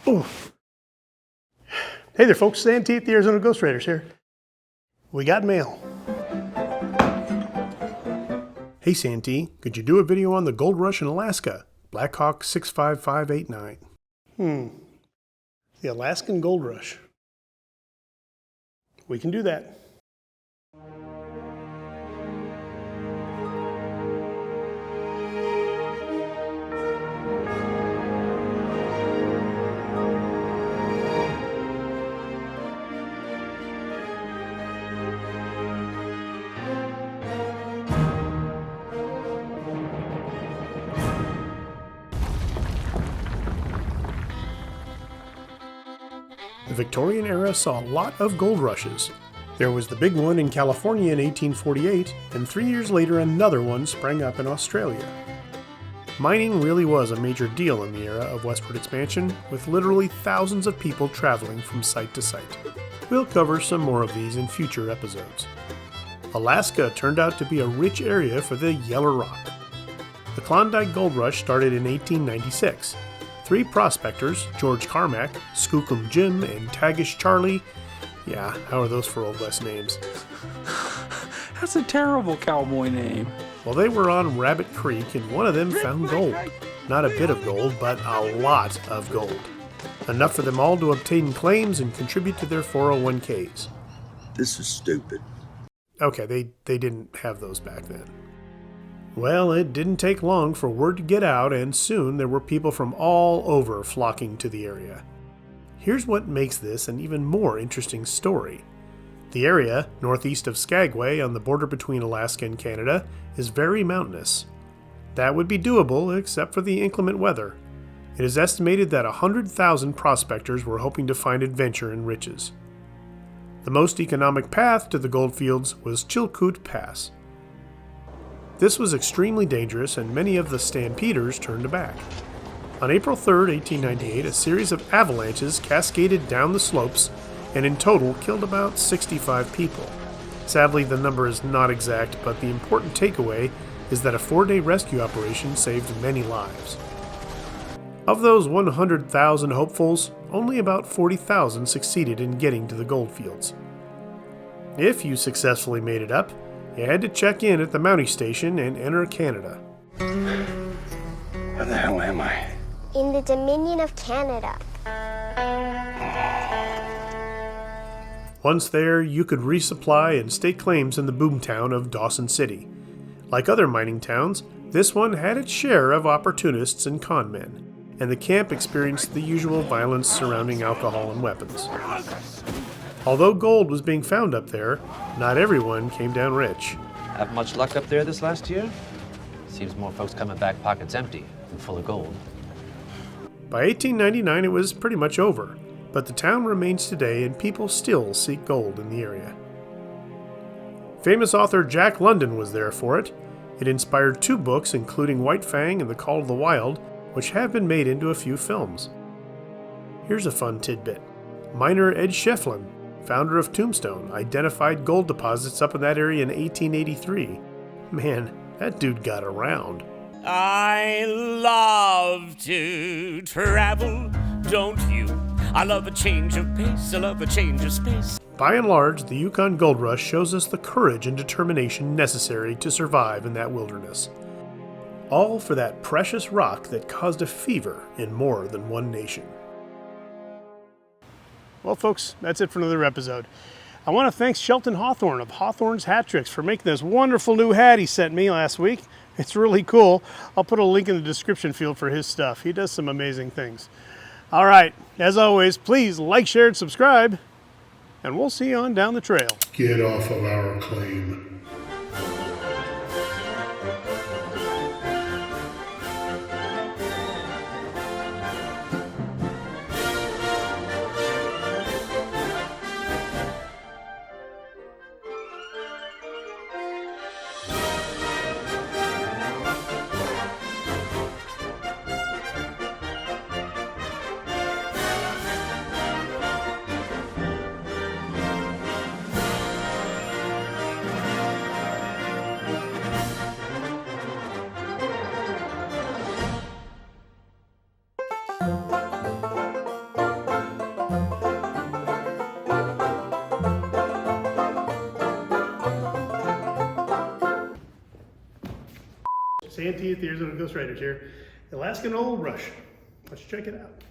Ooh. Hey there, folks. Santee at the Arizona Ghost Raiders here. We got mail. Hey, Santee, could you do a video on the gold rush in Alaska? Blackhawk 65589. The Alaskan gold rush. We can do that. The Victorian era saw a lot of gold rushes. There was the big one in California in 1848, and 3 years later another one sprang up in Australia. Mining really was a major deal in the era of westward expansion, with literally thousands of people traveling from site to site. We'll cover some more of these in future episodes. Alaska turned out to be a rich area for the Yellow Rock. The Klondike Gold Rush started in 1896. 3 prospectors, George Carmack, Skookum Jim, and Tagish Charlie. Yeah, how are those for Old West names? That's a terrible cowboy name. Well, they were on Rabbit Creek, and one of them found gold. Not a bit of gold, but a lot of gold. Enough for them all to obtain claims and contribute to their 401ks. This is stupid. Okay, they didn't have those back then. Well, it didn't take long for word to get out, and soon there were people from all over flocking to the area. Here's what makes this an even more interesting story. The area, northeast of Skagway on the border between Alaska and Canada, is very mountainous. That would be doable except for the inclement weather. It is estimated that 100,000 prospectors were hoping to find adventure and riches. The most economic path to the goldfields was Chilkoot Pass. This was extremely dangerous, and many of the stampeders turned back. On April 3, 1898, a series of avalanches cascaded down the slopes and in total killed about 65 people. Sadly, the number is not exact, but the important takeaway is that a 4-day rescue operation saved many lives. Of those 100,000 hopefuls, only about 40,000 succeeded in getting to the goldfields. If you successfully made it up, you had to check in at the mountie station and enter Canada. Where the hell am I? In the Dominion of Canada. Once there, you could resupply and stake claims in the boomtown of Dawson City. Like other mining towns, this one had its share of opportunists and conmen, and the camp experienced the usual violence surrounding alcohol and weapons. Although gold was being found up there, not everyone came down rich. Have much luck up there this last year? Seems more folks coming back pockets empty than full of gold. By 1899 it was pretty much over, but the town remains today and people still seek gold in the area. Famous author Jack London was there for it. It inspired 2 books, including White Fang and The Call of the Wild, which have been made into a few films. Here's a fun tidbit. Miner Ed Shefflin, founder of Tombstone, identified gold deposits up in that area in 1883. Man, that dude got around. I love to travel, don't you? I love a change of pace, I love a change of space. By and large, the Yukon Gold Rush shows us the courage and determination necessary to survive in that wilderness. All for that precious rock that caused a fever in more than one nation. Well, folks, that's it for another episode. I want to thank Shelton Hawthorne of Hawthorne's Hat Tricks for making this wonderful new hat he sent me last week. It's really cool. I'll put a link in the description field for his stuff. He does some amazing things. All right, as always, please like, share, and subscribe, and we'll see you on down the trail. Get off of our claim. Santee, the Arizona Ghost Riders here. Alaskan Old Rush. Let's check it out.